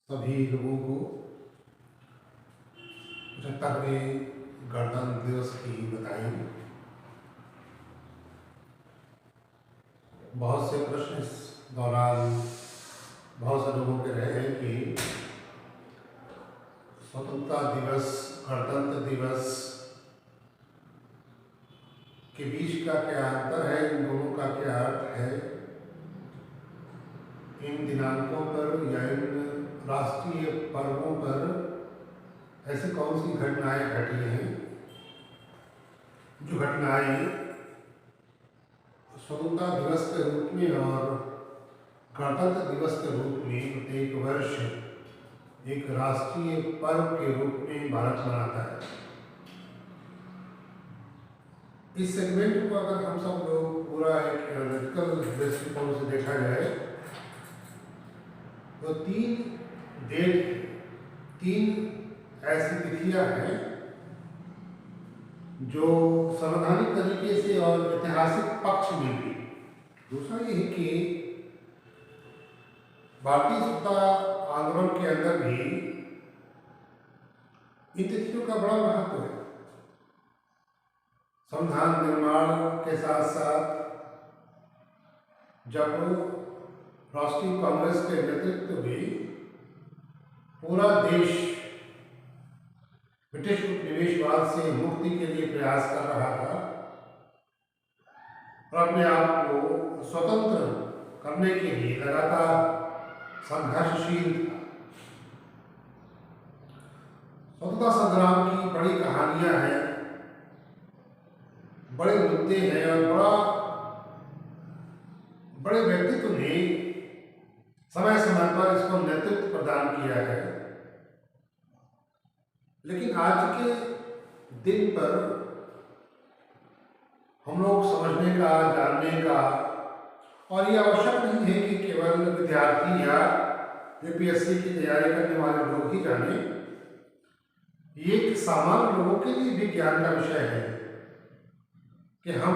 सभी लोगों को 75वें गणतंत्र दिवस की बधाई। बहुत से प्रश्न इस दौरान बहुत से लोगों के रहे हैं कि स्वतंत्रता दिवस, गणतंत्र दिवस के बीच का क्या अंतर है, इन दोनों का क्या अर्थ है, इन दिनांकों पर या इन राष्ट्रीय पर्वों पर ऐसी कौन सी घटनाएं घटी हैं जो घटनाएं स्वतंत्रता दिवस के रूप में और गणतंत्र दिवस के रूप में प्रत्येक वर्ष एक राष्ट्रीय पर्व के रूप में भारत मनाता है। इस सेगमेंट को अगर हम सब लोग पूरा एक एनालिटिकल दृष्टिकोण से देखा जाए तो तीन ऐसी तिथियां हैं जो संवैधानिक तरीके से और ऐतिहासिक पक्ष में भी। दूसरा ये है कि भारतीय स्वतंत्रता आंदोलन के अंदर भी इन तिथियों का बड़ा महत्व है। संविधान निर्माण के साथ साथ जब राष्ट्रीय कांग्रेस के नेतृत्व में पूरा देश ब्रिटिश उपनिवेशवाद से मुक्ति के लिए प्रयास कर रहा था और अपने आप को स्वतंत्र करने के लिए लगातार संघर्षशील था। स्वतंत्रता संग्राम की बड़ी कहानियां हैं, बड़े मुद्दे हैं और बड़े व्यक्तित्व ने समय समय पर इसको नेतृत्व प्रदान किया है। लेकिन आज के दिन पर हम लोग समझने का, जानने का, और ये आवश्यक नहीं है कि केवल विद्यार्थी या यूपीएससी की तैयारी करने वाले लोग ही जाने, ये सामान्य लोगों के लिए भी ज्ञान का विषय है कि हम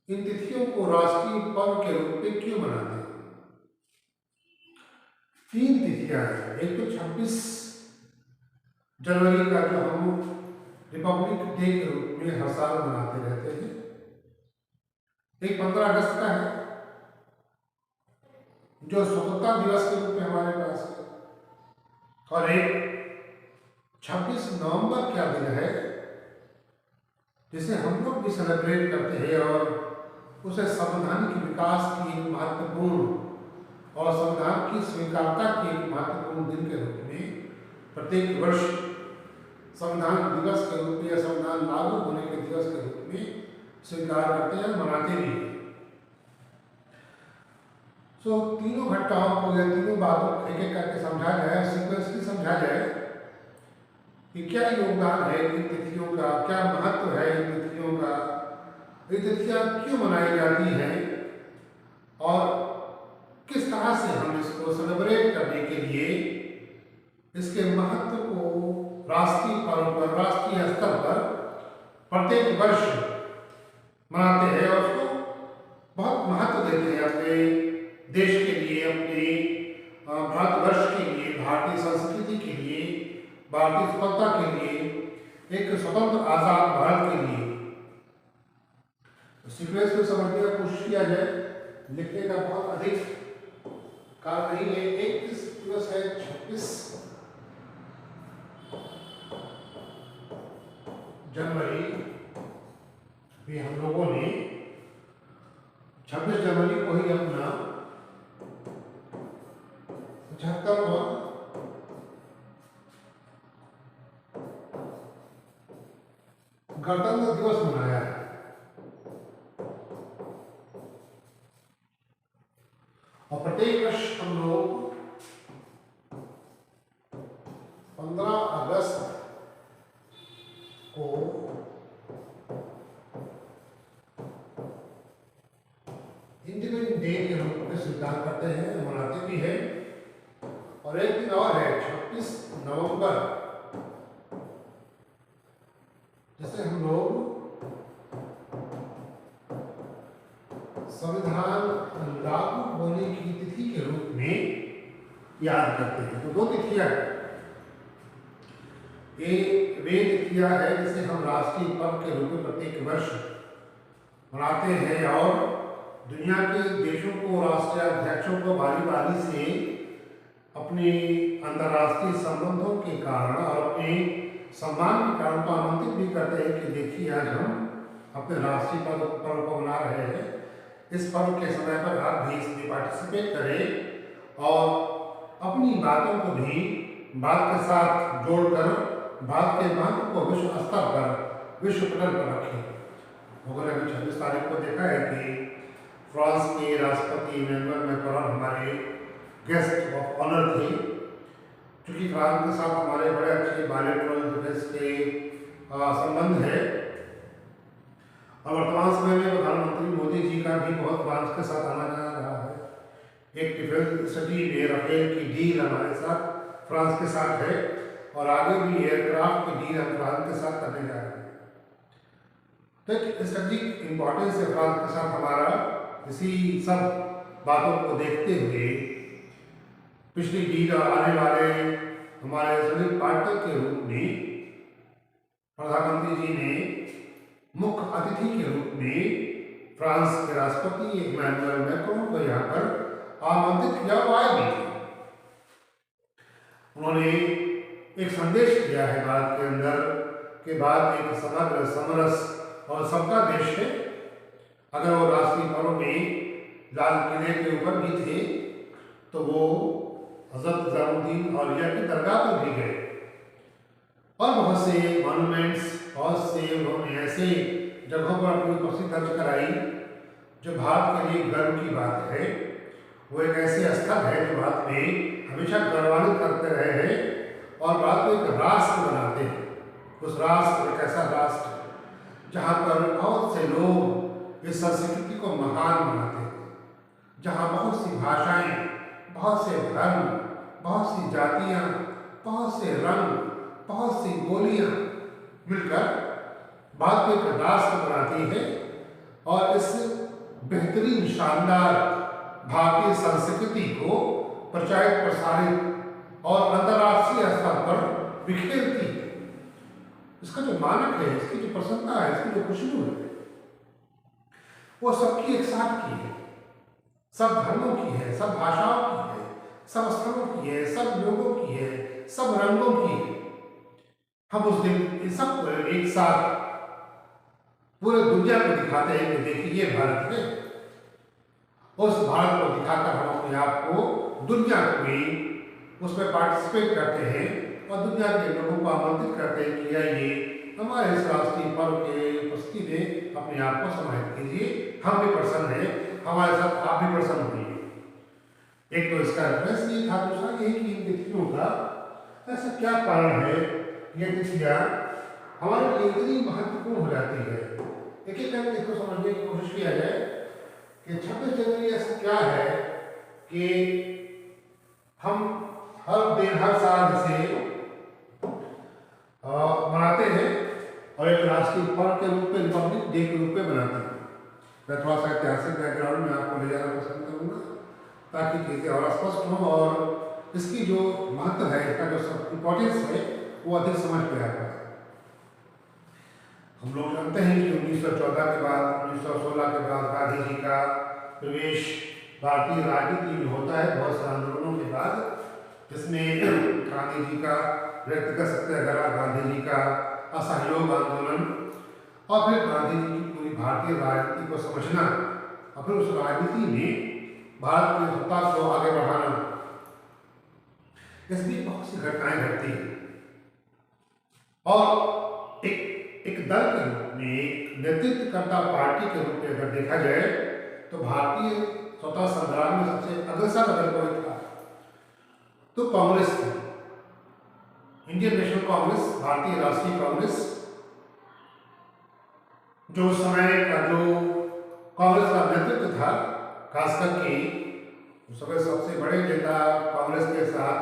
इन तिथियों को राष्ट्रीय पर्व के रूप में क्यों मनाते हैं। 3 तिथियां हैं। एक तो 26 जनवरी का जो हम रिपब्लिक डे के रूप में हर साल मनाते रहते हैं, एक 15 अगस्त का है जो स्वतंत्रता दिवस के रूप में हमारे पास है, और एक 26 नवंबर क्या दिन है जिसे हम लोग भी सेलिब्रेट करते हैं और उसे संवैधानिक विकास की एक महत्वपूर्ण और संविधान की स्वीकारता के एक महत्वपूर्ण दिन के रूप में प्रत्येक वर्ष संविधान दिवस के रूप में या संविधान लागू होने के दिवस के रूप में स्वीकार करते हैं, मनाते भी हैं। सो तीनों घटनाओं को या तीनों बातों को एक एक करके समझा जाए, सीक्वेंसली समझा जाए कि क्या योगदान है इन तिथियों का, क्या महत्व है इन तिथियों का, ये तिथियां क्यों मनाई जाती हैं और किस तरह से हम इसको सेलिब्रेट करने के लिए इसके महत्व को राष्ट्रीय पर्व पर, राष्ट्रीय स्तर पर प्रत्येक वर्ष मनाते हैं और उसको बहुत महत्व देते हैं अपने देश के लिए, अपने भारतवर्ष के लिए, भारतीय संस्कृति के लिए, भारतीय स्वतंत्रता के लिए, एक स्वतंत्र आजाद भारत के लिए। सीक्वेंस को समझने का कोशिश किया जाए, लिखने का बहुत अधिक कार्य नहीं है। एक दिवस है 26 जनवरी भी हम लोगों ने 26 जनवरी को ही अपना 75वां गणतंत्र दिवस मनाया है। और प्रत्येक वर्ष हम लोग 15 अगस्त को इंडिपेंडेंस डे के रूप में स्वीकार करते हैं, मनाते भी हैं। और एक दिन और है 26 नवंबर, जिसे हम लोग संविधान लागू होने की तिथि के रूप में याद करते हैं। तो 2 तिथियां हैं। ये वे तिथियां है जिसे हम राष्ट्रीय पर्व के रूप में प्रत्येक वर्ष मनाते हैं और दुनिया के देशों को, राष्ट्रीय अध्यक्षों को बारी बारी से अपने अंतर्राष्ट्रीय संबंधों के कारण और अपने सम्मान के कारण को आमंत्रित भी करते हैं कि देखिए आज हम अपने राष्ट्रीय पर्व को मना रहे हैं। इस पर्व के समय पर आप भी इसमें पार्टिसिपेट करें और अपनी बातों को भी बात के साथ जोड़कर बात के महत्व को विश्व स्तर पर, विश्व पटल पर रखें। मगर अभी 26 तारीख को देखा है कि फ्रांस के राष्ट्रपति इमैनुअल मैक्रोन हमारे गेस्ट ऑफ ऑनर थे। क्योंकि फ्रांस के साथ हमारे बड़े अच्छे बायलैटरल डिफेंस के संबंध है और वर्तमान समय में प्रधानमंत्री मोदी जी का भी बहुत फ्रांस के साथ आना जाना रहा है। एक डिफेंस सिटी में राफेल की डील हमारे साथ फ्रांस के साथ है और आगे भी एयरक्राफ्ट की डील हम फ्रांस के साथ करने जा रहे हैं। तो एक स्ट्रेटेजिक इम्पोर्टेंस है फ्रांस के साथ हमारा। इसी सब बातों को देखते हुए पिछली डील और आने वाले हमारे सभी पार्टनर के रूप में प्रधानमंत्री जी ने मुख्य अतिथि के रूप में फ्रांस के राष्ट्रपति इमैनुअल मैक्रोन को यहाँ पर आमंत्रित किया हुआ है। उन्होंने एक संदेश दिया है भारत के अंदर के बाद एक समग्र, समरस और सबका देश है। अगर वो राष्ट्रीय पर्व में लाल किले के ऊपर भी थे तो वो हजरत निजामुद्दीन औलिया की दरगाह पर भी गए और बहुत से मॉन्यूमेंट्स, बहुत से उन्होंने ऐसे जगहों पर अपनी उपस्थिति दर्ज कराई जो भारत के लिए गर्व की बात है। वो एक ऐसे स्थल है जो भारत में हमेशा गौरवान्वित करते रहे हैं और भारत को एक राष्ट्र बनाते हैं। उस राष्ट्र, एक ऐसा राष्ट्र जहाँ पर बहुत से लोग इस संस्कृति को महान बनाते हैं, जहाँ बहुत सी भाषाएं, बहुत से धर्म, बहुत सी जातियाँ, बहुत से रंग, बहुत सी बोलियाँ मिलकर भारत को एक राष्ट्र बनाती है और इस बेहतरीन, शानदार भारतीय संस्कृति को प्रचारित, प्रसारित और अंतर्राष्ट्रीय स्तर पर बिखेरती है। इसका जो मानक है, इसकी जो प्रसन्नता है, इसकी जो खुशबू है, वो सबकी एक साथ की है, सब धर्मों की है, सब भाषाओं की है, सब स्थलों की है, सब लोगों की है, सब रंगों की है। हम उस दिन सब एक साथ पूरे दुनिया को दिखाते हैं कि देखिए ये भारत है। उस भारत को दिखाकर हम अपने आप को दुनिया में उसमें पार्टिसिपेट करते हैं और दुनिया के लोगों को आमंत्रित करते हैं कि आइए हमारे इस राष्ट्रीय पर्व के उपस्थिति में अपने आप को समाहित कीजिए। हम भी प्रसन्न हैं, हमारे साथ आप भी प्रसन्न होइए। एक तो इसका रेफरेंस ये था, दूसरा यही कि इन तिथियों का ऐसा क्या कारण है ये तिथियाँ हमारे लिए इतनी महत्वपूर्ण हो जाती है। एक एक करके इसको समझने की कोशिश किया जाए कि 26 जनवरी ऐसा क्या है कि हम हर दिन, हर साल इसे मनाते हैं और एक राष्ट्रीय पर्व के रूप में, रिपब्लिक डे के रूप में मनाते हैं। मैं थोड़ा सा ऐतिहासिक बैकग्राउंड में आपको ले जाना पसंद करूँगा ताकि चीज़ें और स्पष्ट हों और इसकी जो महत्व है, इसका जो इम्पोर्टेंस है वो अधिक समझ में आ पाए। हम लोग जानते हैं कि 1914 के बाद, 1916 के बाद गांधी जी का प्रवेश भारतीय राजनीति में होता है बहुत से आंदोलनों के बाद, जिसमें गांधी जी का व्यक्तिगत सत्याग्रह, गांधी जी का असहयोग आंदोलन और फिर गांधी जी की पूरी भारतीय राजनीति को समझना और फिर उस राजनीति में भारत की सत्ता को आगे बढ़ाना, इसमें बहुत सी घटनाएं घटती हैं और एक दल के रूप में, एक नेतृत्वकर्ता पार्टी के रूप में अगर देखा जाए तो भारतीय स्वतंत्रता संग्राम में सबसे अग्रसर अगर कोई था तो कांग्रेस थी। इंडियन नेशनल कांग्रेस, भारतीय राष्ट्रीय कांग्रेस, जो उस समय का जो कांग्रेस का नेतृत्व था, खासकर के उस समय सबसे बड़े नेता कांग्रेस के साथ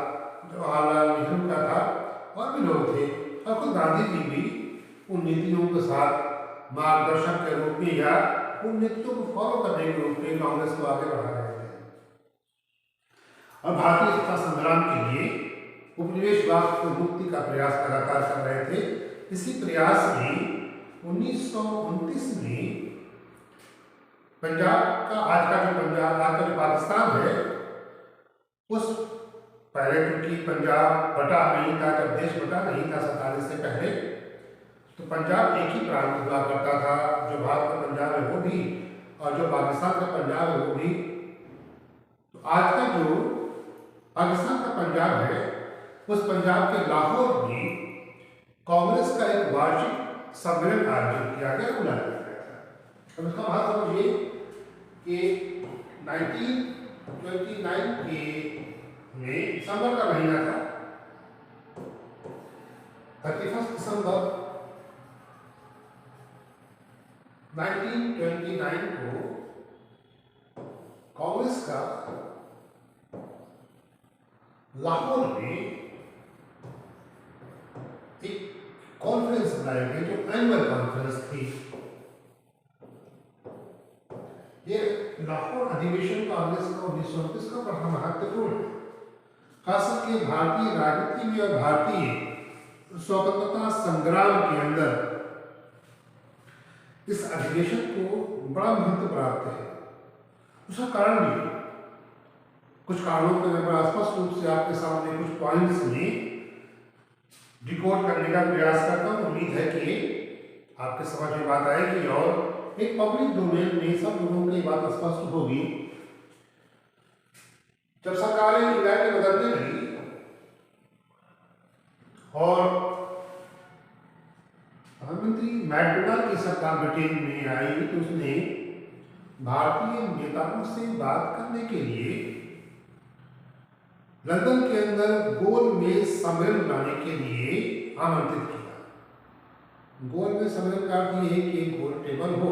जवाहरलाल नेहरू का था और भी लोग थे और खुद गांधी जी भी उन नीतियों के साथ मार्गदर्शक के रूप में या उन नीतियों को फॉलो करने के रूप में कांग्रेस को आगे बढ़ा रहे थे। और भारतीय स्वतंत्रता संग्राम के लिए उपनिवेशवाद से मुक्ति का प्रयास लगातार कर रहे थे। इसी प्रयास में 1929 में पंजाब का, आज का जो पंजाब, आज का जो पाकिस्तान है, उस पहले क्योंकि पंजाब बटा नहीं था, जब देश बटा नहीं था 47 से पहले, तो पंजाब एक ही प्रांत हुआ करता था। जो भारत का पंजाब है वो भी, और जो पाकिस्तान का पंजाब है वो भी। तो आज का जो पाकिस्तान का पंजाब है, उस पंजाब के लाहौर में कांग्रेस का एक वार्षिक सम्मेलन आयोजित किया गया, बुलाया गया था। अब उसका बात समझिए कि 1929 के में दिसंबर का महीना था, 31 दिसंबर 1929 को कांग्रेस का लाहौर में एक कॉन्फ्रेंस बुलाई गई, जो एनुअल कॉन्फ्रेंस थी। ये लाहौर अधिवेशन कांग्रेस का 1929 का बड़ा महत्वपूर्ण है, खासकर के भारतीय राजनीति में और भारतीय स्वतंत्रता संग्राम के अंदर इस अधिवेशन को बड़ा महत्व प्राप्त है। उसका कारण भी, कुछ कारणों को मैं बड़ा स्पष्ट रूप से आपके सामने कुछ पॉइंट्स में डिकोड करने का प्रयास करता हूँ। उम्मीद है कि आपके समझ में बात आएगी और एक पब्लिक डोमेन में सब लोगों की बात स्पष्ट होगी। जब सरकारें इंग्लैंड में बदलने लगी और प्रधानमंत्री मैकडोनाल्ड की सरकार ब्रिटेन में आई, तो उसने भारतीय नेताओं से बात करने के लिए लंदन के अंदर गोलमेज सम्मेलन बनाने के लिए आमंत्रित किया। गोलमेज सम्मेलन का अर्थ ये है कि एक गोल टेबल हो,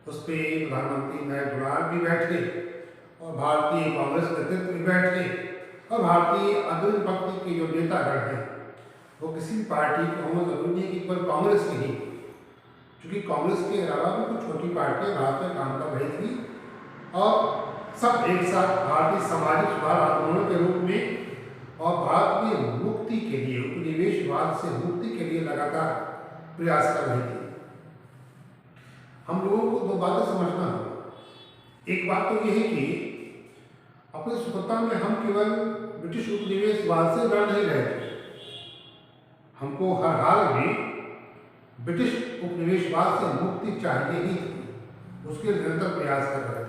उस पर प्रधानमंत्री मैकडोनाल्ड भी बैठे और भारतीय कांग्रेस नेतृत्व भी बैठे और भारतीय अग्रणी पक्ष के जो नेतागण हैं वो किसी भी पार्टी के होना जरूरी नहीं कि केवल कांग्रेस के ही, क्योंकि कांग्रेस के अलावा भी कुछ छोटी पार्टियां भारत में काम कर रही थी और सब एक साथ भारतीय सामाजिक सुधार आंदोलन के रूप में और भारत में मुक्ति के लिए, उपनिवेशवाद से मुक्ति के लिए लगातार प्रयास कर रही थी। हम लोगों को दो बातें समझना होगा। एक बात तो यह है कि अपनी स्वतंत्रता में हम केवल ब्रिटिश उपनिवेशवाद से लड़ नहीं रहे थे, हमको हर हाल में ब्रिटिश उपनिवेशवाद से मुक्ति चाहिए ही थी, उसके निरंतर प्रयास कर रहे थे।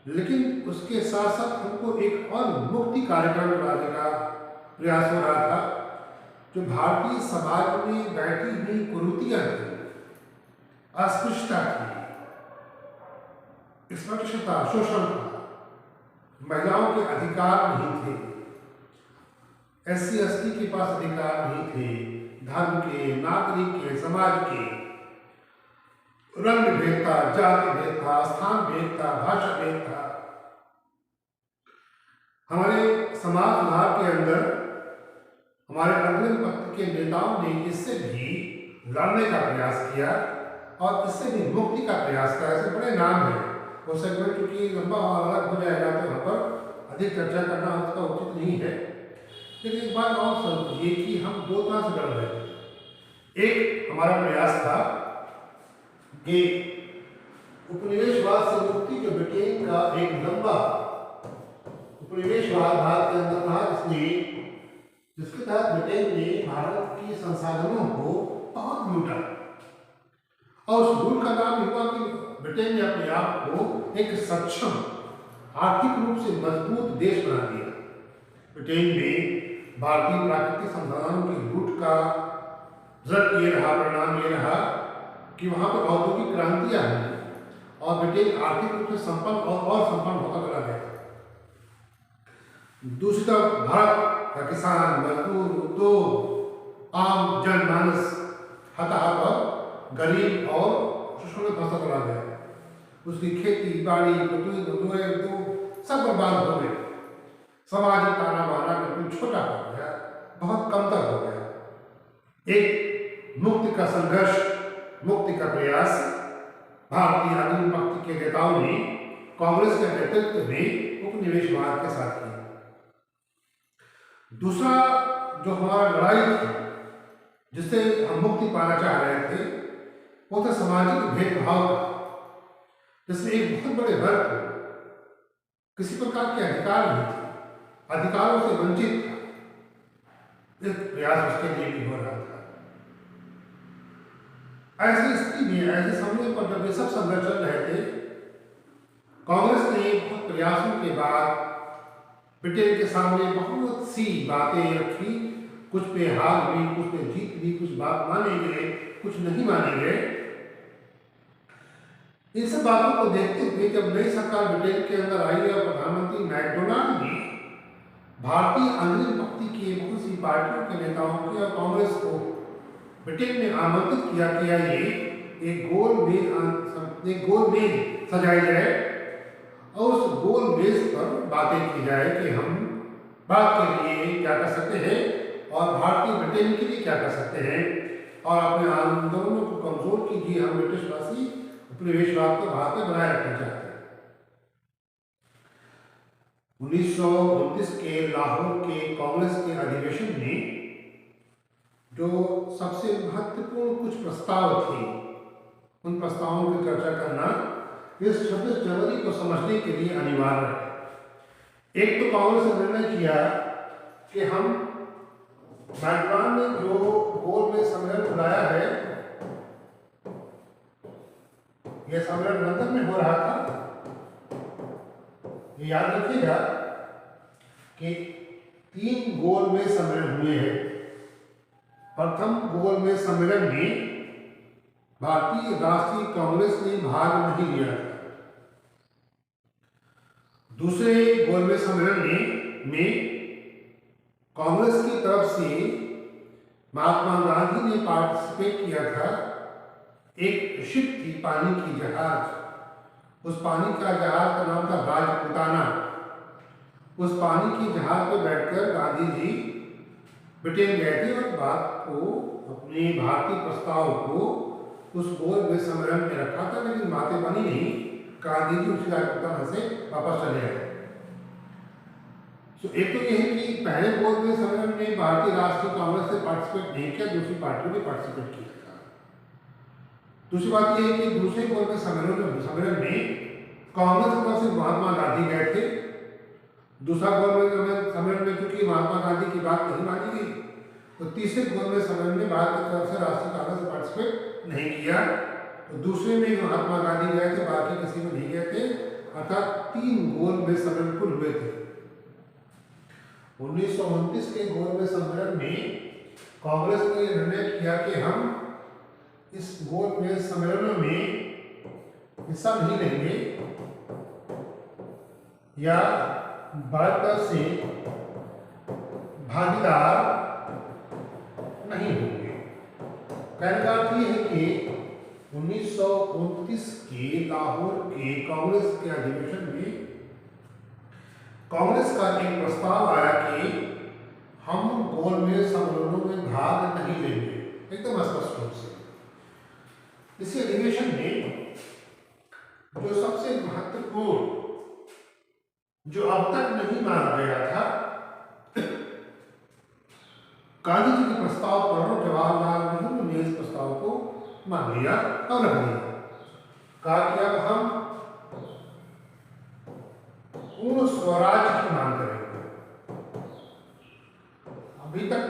लेकिन उसके साथ साथ हमको एक और मुक्ति कार्यक्रम चलाने का प्रयास हो रहा था, जो भारतीय समाज में बैठी हुई कुरीतियां थी, अस्पृश्यता थी, स्पृश्यता, शोषण था, महिलाओं के अधिकार नहीं थे, SC ST के पास अधिकार नहीं थे, धर्म के, नागरिक के, समाज के, रंग भेद था, जाति भेद था, स्थान भेद था, भाषा भेद था। हमारे समाज सुधार के अंदर हमारे अग्रणी पक्ष के नेताओं ने इससे भी लड़ने का प्रयास किया और इससे भी मुक्ति का प्रयास किया। ऐसे बड़े नाम है, वो सेगमेंट क्योंकि लंबा और अलग हो जाएगा तो वहाँ पर अधिक चर्चा करना उसका उचित नहीं है। लेकिन एक बात और समझिए कि हम दो तरह से लड़ रहे थे। एक हमारा प्रयास था कि उपनिवेशवाद से मुक्ति, जो ब्रिटेन का एक लंबा उपनिवेशवाद भारत के अंदर था, जिसके तहत ब्रिटेन ने भारत की संसाधनों को बहुत लूटा और उस लूट का नाम हुआ कि ब्रिटेन ने अपने आप को एक सक्षम, आर्थिक रूप से मजबूत देश बना दिया। ब्रिटेन में भारतीय प्राकृतिक संसाधनों की लूट का रिजल्ट ये रहा, परिणाम ये रहा कि वहाँ पर औद्योगिक क्रांतियाँ हुई और ब्रिटेन आर्थिक रूप से संपन्न और संपन्न होता चला गया। दूसरी तरफ भारत का किसान, मजदूर, उद्योग, आम जनमानस हताहत और गरीब और शोषण में फंसा चला गया। उसकी खेती बाड़ी, उद्योग सब बर्बाद हो गए। सामाजिक ताना बाना बिल्कुल छोटा हो गया, बहुत कमतर हो गया। एक मुक्ति का संघर्ष, मुक्ति का प्रयास भारतीय अग्रणी पक्ष के नेताओं ने कांग्रेस के नेतृत्व में उपनिवेशवाद के साथ किया। दूसरा जो हमारा लड़ाई थी, जिससे हम मुक्ति पाना चाह रहे थे, वो था सामाजिक भेदभाव का, जिसमें एक बहुत बड़े वर्ग को किसी प्रकार के अधिकार नहीं थे, अधिकारों से वंचित था। एक प्रयास उसके लिए भी हो रहा था। ऐसी स्थिति में, ऐसे समय पर जब ये सब संघर्ष चल रहे थे, कांग्रेस ने बहुत प्रयासों के बाद ब्रिटेन के सामने बहुत सी बातें रखी। कुछ पे हार हुई, कुछ पे जीत हुई, कुछ बात माने गए, कुछ नहीं माने गए। इन सब बातों को देखते हुए जब नई सरकार ब्रिटेन के अंदर आई और प्रधानमंत्री मैकडोनाल्ड ने भारतीय अंग्रेज भक्ति की बहुत सी पार्टियों के नेताओं को और कांग्रेस को ब्रिटेन में आमंत्रित किया कि आइए एक गोल मेज सजाई जाए और उस गोल मेज पर बातें की जाए कि हम बात के लिए क्या कर सकते हैं और भारतीय ब्रिटेन के लिए क्या कर सकते हैं, और अपने आंदोलनों को कमजोर कीजिए। हम ब्रिटिशवासी उपनिवेशवाद को भारत में बनाए रखना चाहते हैं। 1929 के लाहौर के कांग्रेस के अधिवेशन में जो सबसे महत्वपूर्ण कुछ प्रस्ताव थे, उन प्रस्तावों की चर्चा करना इस 26 जनवरी को समझने के लिए अनिवार्य है। एक तो कांग्रेस ने निर्णय किया कि हम मैकडोनाल्ड ने जो गोल में सम्मेलन बुलाया है, यह सम्मेलन लंदन में हो रहा था। ये याद रखिएगा कि 3 गोल में सम्मेलन हुए हैं। प्रथम गोल में सम्मेलन में भारतीय राष्ट्रीय कांग्रेस ने भाग नहीं लिया था। दूसरे गोल में सम्मेलन में कांग्रेस की तरफ से महात्मा गांधी ने पार्टिसिपेट किया था। एक शिप थी, पानी की जहाज। उस पानी का जहाज का नाम था राजपुताना। उस पानी की जहाज पर बैठकर गांधी जी ब्रिटेन गए थे और बात को, अपने भारतीय प्रस्ताव को उस गोल में सम्मेलन में रखा था, लेकिन बातें बनी नहीं। गांधी जी उसी राजपुताना से वापस चले गए। तो एक तो यह है कि पहले गोल में सम्मेलन में भारतीय राष्ट्रीय कांग्रेस ने पार्टिसिपेट नहीं किया, दूसरी पार्टियों ने पार्टिसिपेट किया था। दूसरी बात यह है कि दूसरे गोल में सम्मेलन में कांग्रेस की तरफ से महात्मा गांधी गए थे। दूसरा गोल में सम्मेलन में चूंकि महात्मा गांधी की बात नहीं मानी गई, तो तीसरे गोल में सम्मेलन में भारत की तरफ से राष्ट्रीय कांग्रेस ने पार्टिसिपेट नहीं किया। तो दूसरे में महात्मा गांधी गए थे, बाकी किसी में नहीं गए थे, अर्थात 3 गोल में सम्मेलन कुल हुए थे। 1929 के गोल में सम्मेलन में कांग्रेस ने निर्णय किया कि हम इस गोल में सम्मेलनों में हिस्सा नहीं लेंगे या भारत से भागीदार नहीं होंगे। कहने का अर्थ यह है कि 1929 के लाहौर के कांग्रेस के अधिवेशन में कांग्रेस का एक प्रस्ताव आया कि हम गोल में सम्मेलनों में भाग नहीं लेंगे, एकदम स्पष्ट रूप से। इसी अधिवेशन में जो सबसे महत्वपूर्ण, जो अब तक नहीं माना गया था, गांधी जी के प्रस्ताव पर जवाहरलाल नेहरू ने इस प्रस्ताव को मान लिया और रख दिया। कहा कि अब हम पूर्ण स्वराज की मांग करेंगे। अभी तक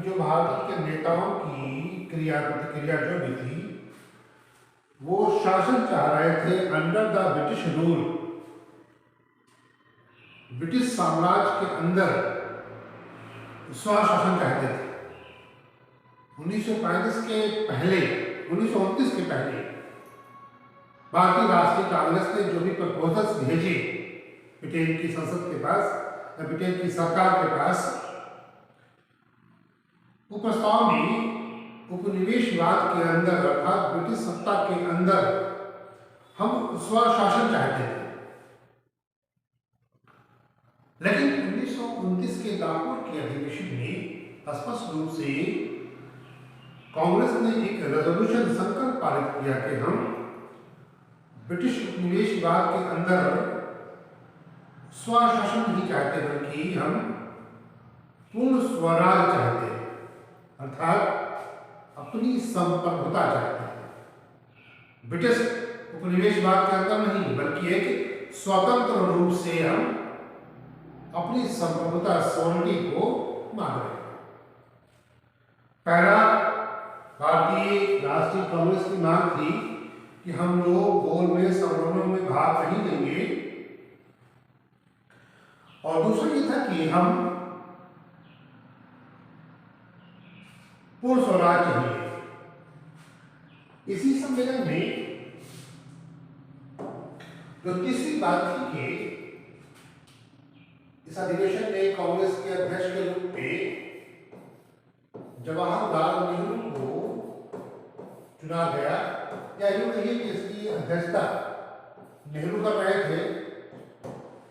जो भारत के नेताओं की क्रिया प्रतिक्रिया जो भी थी, वो शासन चाह रहे थे under the British rule, British साम्राज्य के अंदर स्वशासन चाहते थे। 1935 के पहले, 1929 के पहले भारतीय राष्ट्रीय कांग्रेस ने जो भी प्रपोजल्स भेजे ब्रिटेन की संसद के पास या ब्रिटेन की सरकार के पास, वो प्रस्ताव में उपनिवेशवाद के अंदर अर्थात ब्रिटिश सत्ता के अंदर हम स्वशासन चाहते थे। लेकिन 1929 के लाहौर के अधिवेशन में स्पष्ट रूप से कांग्रेस ने एक रेजोल्यूशन संकल्प पारित किया कि हम ब्रिटिश उपनिवेशवाद के अंदर स्वशासन नहीं चाहते, बल्कि हम पूर्ण स्वराज चाहते हैं, अर्थात अपनी संप्रभुता चाहते हैं। ब्रिटिश उपनिवेशवाद के अंदर नहीं, बल्कि एक स्वतंत्र रूप से हम अपनी संप्रभुता सॉवरेनिटी को मांग रहे हैं। पहला भारतीय राष्ट्रीय कांग्रेस की मांग थी कि हम लोग गोलमेज सम्मेलनों में भाग नहीं लेंगे, और दूसरा ये था कि हम पूर्ण स्वराज चाहिए। इसी सम्मेलन में जो तीसरी बात थी कि इस अधिवेशन में कांग्रेस के अध्यक्ष के रूप में जवाहरलाल नेहरू को चुना गया, या यूं कहिए कि इसकी अध्यक्षता नेहरू कर रहे थे,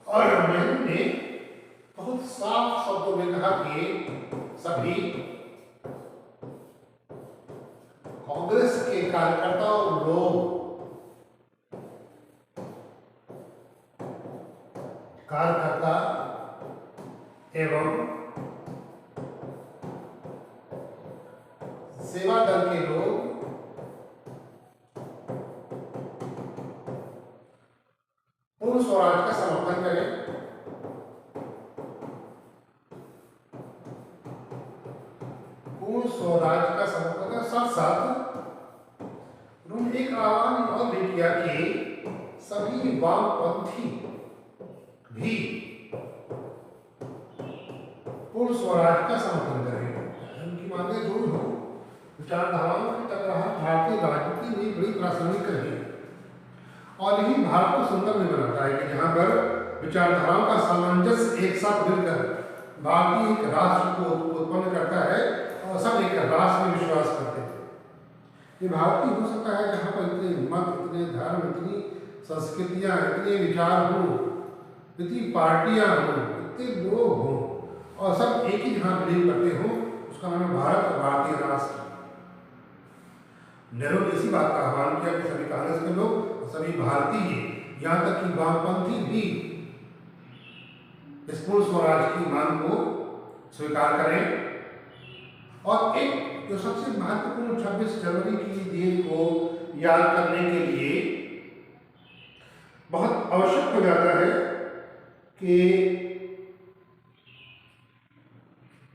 और नेहरू ने बहुत साफ शब्दों में कहा कि सभी कांग्रेस के कार्यकर्ता और लोग कार्यकर्ता एवं सेवा दल के लोग पूर्ण स्वराज का समर्थन करें। पूर्ण स्वराज का समर्थन का साथ साथ उन्होंने एक आह्वान और भी किया कि सभी वामपंथी भी पूर्ण स्वराज का समर्थन करें। उनकी मांगे जो हो, विचारधाराओं की टकराहट भारतीय राजनीति में बड़ी प्रासंगिक रही, और यही भारत को सुंदर भी बनाता है कि जहाँ पर विचारधाराओं का सामंजस्य एक साथ मिलकर भारतीय एक राष्ट्र को उत्पन्न करता है, और सब एक राष्ट्र में विश्वास करते हैं। ये भारतीय हो सकता है जहाँ पर इतने मत, इतने धर्म, इतनी संस्कृतियाँ, इतने विचार हों, इतनी पार्टियाँ हों, इतने लोग हों, और सब एक ही जहाँ बिलीव करते हों, उसका नाम है भारत और भारतीय राष्ट्र। नेहरू ने इसी बात का आह्वान किया कि सभी कांग्रेस के लोग, सभी भारतीय, यहाँ तक कि वामपंथी भी इस पूर्ण स्वराज की मांग को स्वीकार करें। और एक जो सबसे महत्वपूर्ण 26 जनवरी की दिन को याद करने के लिए बहुत आवश्यक हो जाता है कि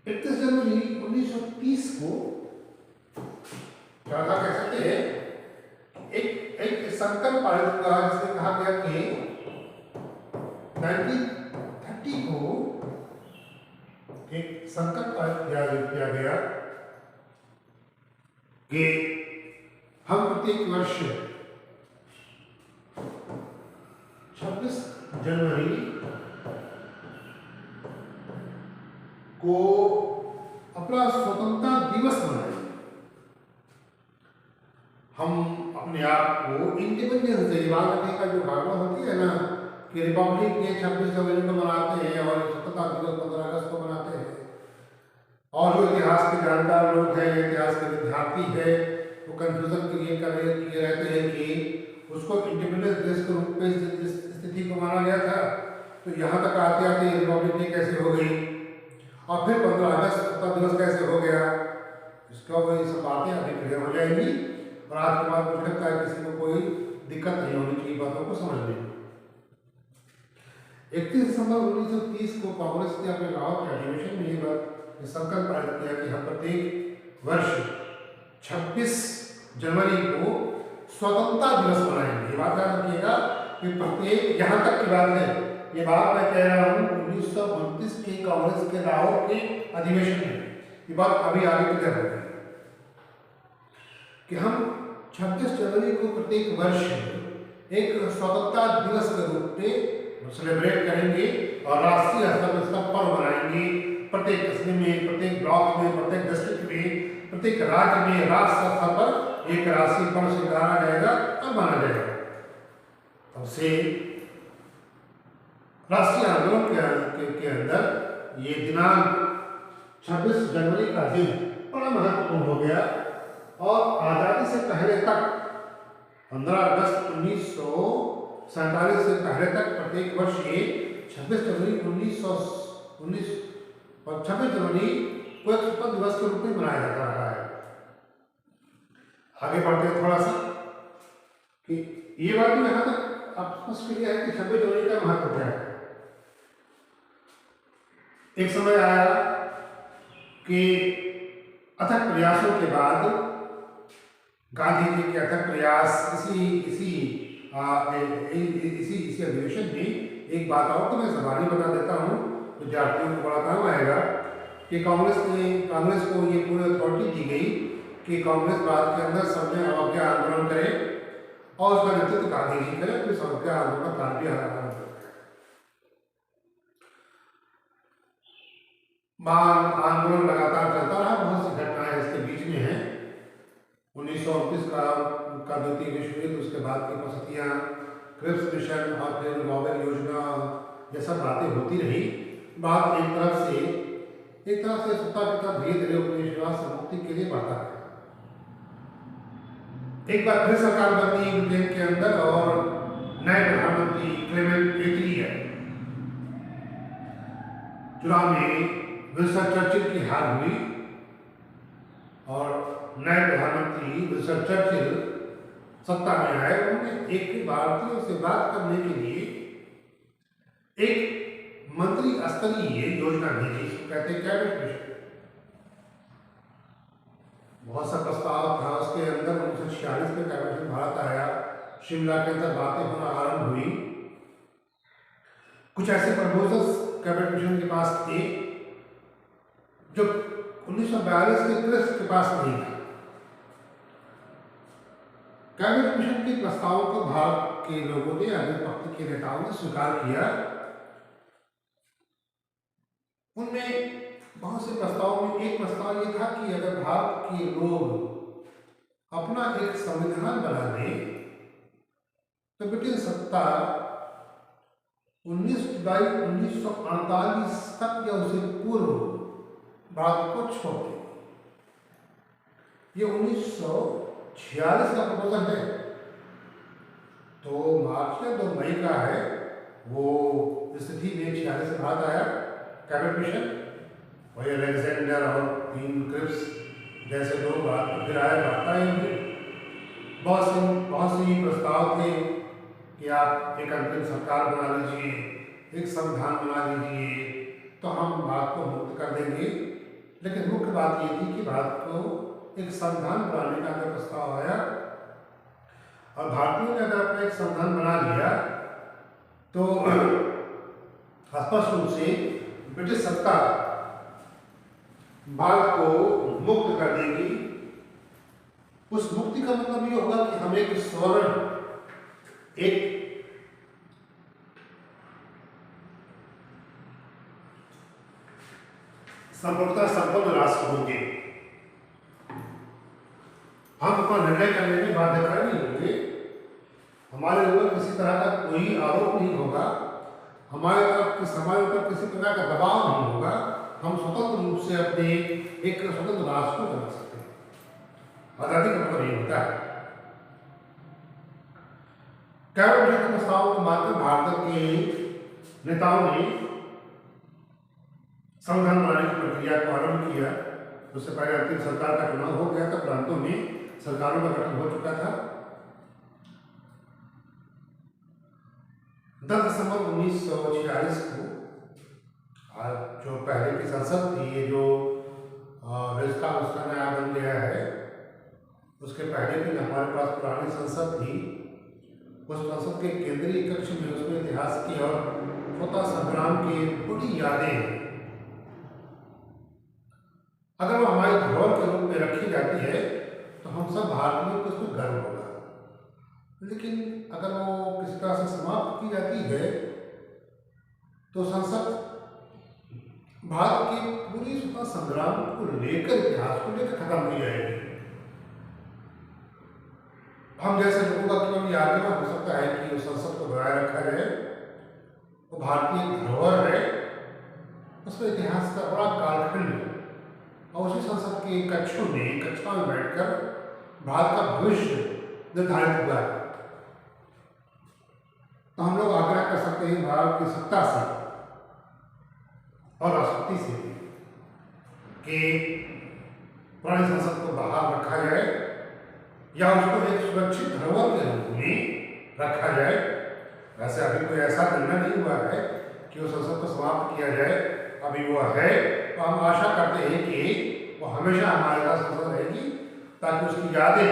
31 जनवरी 1930 को क्या कह सकते हैं, एक संकल्प पारित हुआ जिसमें कहा गया कि 1930 को एक संकल्प पारित किया गया कि हम प्रत्येक वर्ष 26 जनवरी को अपना स्वतंत्रता दिवस मनाएं। हम अपने आप को इंडिपेंडेंस डे करने का जो भावना होती है ना, कि रिपब्लिक डे 26 जनवरी को मनाते हैं और स्वतंत्रता दिवस 15 अगस्त को मनाते हैं, और जो इतिहास के जानकार लोग हैं, इतिहास के विद्यार्थी हैं, वो कंफ्यूजन क्रिएट किए रहते हैं कि उसको इंडिपेंडेंस डे के रूप में जिस स्थिति को माना गया था, तो यहाँ तक आते आते रिपब्लिक डे कैसे हो गई, और फिर 15 अगस्त स्वतंत्रता दिवस कैसे हो गया। इसका वही सब बातें अभी क्लियर हो जाएंगी, और आज के बाद मुझे लगता है किसी को कोई दिक्कत नहीं होनी चाहिए बातों को समझने में। 31 दिसंबर 1930 को कांग्रेस ने अपने लाहौर के अधिवेशन में ये संकल्प पारित किया कि हम प्रत्येक वर्ष 26 जनवरी को स्वतंत्रता दिवस मनाएंगे। ये बात याद रखिएगा कि प्रत्येक, यहाँ तक की बात है, ये बात मैं कह रहा हूँ 1929 के कांग्रेस के लाहौर के अधिवेशन में, ये बात अभी आगे क्लियर हो गई कि हम 26 जनवरी को प्रत्येक वर्ष एक स्वतंत्रता दिवस के रूप में सेलिब्रेट करेंगे, और राष्ट्रीय स्तर पर इसका पर्व मनाएंगे। प्रत्येक कस्बे में, प्रत्येक ब्लॉक में, प्रत्येक डिस्ट्रिक्ट में, प्रत्येक राज्य में राष्ट्रीय स्तर पर एक राष्ट्रीय पर्व स्वीकारा जाएगा और माना जाएगा। तब से राष्ट्रीय आंदोलन के अंदर ये दिनांक 26 जनवरी का दिन बड़ा महत्वपूर्ण हो गया, और आज़ादी से पहले तक 15 अगस्त 1947 से पहले तक प्रत्येक वर्ष ये 26 जनवरी 1919 और 26 जनवरी को एक स्वतंत्र दिवस के रूप में मनाया जाता रहा है। आगे बढ़ते हैं थोड़ा सा कि ये बात भी यहाँ तक आप समझ के लिए है कि 26 जनवरी का महत्व क्या है। एक समय आया कि अथक प्रयासों के बाद गांधी जी के अथक प्रयास इसी अधिवेशन में एक बात और तो मैं सवाल बता देता हूँ, विद्यार्थियों को बड़ा काम आएगा कि कांग्रेस को ये पूरी अथॉरिटी दी गई कि कांग्रेस भारत के अंदर सबने अवज्ञा आंदोलन करे और उसका नेतृत्व गांधी जी करे, तो इस अवज्ञा आंदोलन का भी आंदोलन आंदोलन लगातार चलता रहा। बहुत सी घटनाएं इसके बीच में हैं। 1929 का द्वितीय विश्व युद्ध, उसके बाद की परिस्थितियाँ, क्रिप्स मिशन और फिर नोबेल योजना, ये सब बातें होती रही। बात एक तरफ से सत्ता पिता धीरे धीरे उपनिवेशवाद से मुक्ति के लिए बढ़ता है। एक बार फिर सरकार बनती ब्रिटेन के अंदर और नए प्रधानमंत्री क्लेमेंट एटली है। चुनाव में विंस्टन चर्चिल की हार हुई और नए प्रधानमंत्री विंस्टन चर्चिल सत्ता में आए। उन्होंने एक भारतीयों से बात करने के लिए एक मंत्री स्तरीय योजना भेजी, कहते हैं कैबिनेट मिशन। बहुत सा प्रस्ताव था उसके अंदर। 1946 में कैबिनेट मिशन भारत आया, शिमला के अंदर बातें होना आरंभ हुई। कुछ ऐसे प्रपोजल्स कैबिनेट मिशन के पास थे जो 1942 के क्रिप्स के पास नहीं था। कैबिनेट मिशन के प्रस्तावों को भारत के लोगों ने, विपक्ष के नेताओं ने स्वीकार किया। उनमें बहुत से प्रस्तावों में एक प्रस्ताव ये था कि अगर भारत के लोग अपना एक संविधान बना लें तो ब्रिटिश सत्ता 19 जुलाई 1948 तक या उससे पूर्व भारत को छोड़ दे। ये 1946 का प्रपोजल है, तो मार्च या 2 मई का है। वो स्थिति में 46 से भारत आया कैबिनेट मिशन, वही अलेक्जेंडर और क्वीन क्रिप्स जैसे लोग भारत फिर आए, बात आए। बहुत सी प्रस्ताव थे कि आप एक अंतरिम सरकार बना लीजिए, एक संविधान बना लीजिए, तो हम भारत को मुक्त कर देंगे। लेकिन मुख्य बात ये थी कि भारत को एक संविधान बनाने का अगर प्रस्ताव आया और भारतीयों ने अगर अपना एक संविधान बना लिया तो स्पष्ट रूप से ब्रिटिश सत्ता भारत को मुक्त कर देगी। उस मुक्ति का मतलब ये होगा कि हम एक स्वर्ण, एक संप्रभुता संपन्न राष्ट्र होंगे। हम अपना निर्णय करने में बाध्यकारी नहीं होंगे, हमारे ऊपर किसी तरह का कोई आरोप नहीं होगा, हमारे ऊपर किसी प्रकार का दबाव नहीं होगा। हम स्वतंत्र रूप से अपने एक स्वतंत्र राष्ट्र को बना सकते हैं। आजादी का मतलब ये होता है। कैबिनेट मिशन के प्रस्ताव को मानकर भारत के नेताओं ने संविधान बनाने की प्रक्रिया को आरंभ किया। उससे पहले अंतिम सरकार का चुनाव हो गया था, प्रांतों में सरकारों का गठन हो चुका था। 10 दिसंबर 1946 को जो पहले की संसद थी, ये जो उसका नया बन गया है, उसके पहले भी हमारे पास पुरानी संसद थी। उस संसद के केंद्रीय कक्ष में उसमें इतिहास की और स्वतंत्रता संग्राम की बड़ी यादें, अगर वो हमारी धरोहर के रूप में रखी जाती है तो हम सब भारतीयों को उसमें गर्व होगा। लेकिन अगर वो किसी तरह से समाप्त की जाती है तो संसद भारत के पूरी स्वतंत्रता संग्राम को लेकर, इतिहास को लेकर खत्म की जाएगी। हम जैसे लोगों का केवल ये आग्रह हो सकता है कि उस संसद को बनाए रखा जाए, वो भारतीय धरोहर है, उसमें इतिहास का बड़ा कालखंड है और उसी संसद के कक्षा में बैठकर भारत का भविष्य निर्धारित हुआ है। तो हम लोग आग्रह कर सकते हैं भारत की सत्ता से और राष्ट्रपति से कि पुरानी संसद को बाहर रखा जाए या उसको एक सुरक्षित धरोहर के रूप में रखा जाए। वैसे अभी कोई ऐसा निर्णय नहीं हुआ है कि वो संसद को समाप्त किया जाए, अभी वो है, तो हम आशा करते हैं कि वो हमेशा हमारे पास संसद रहेगी ताकि उसकी यादें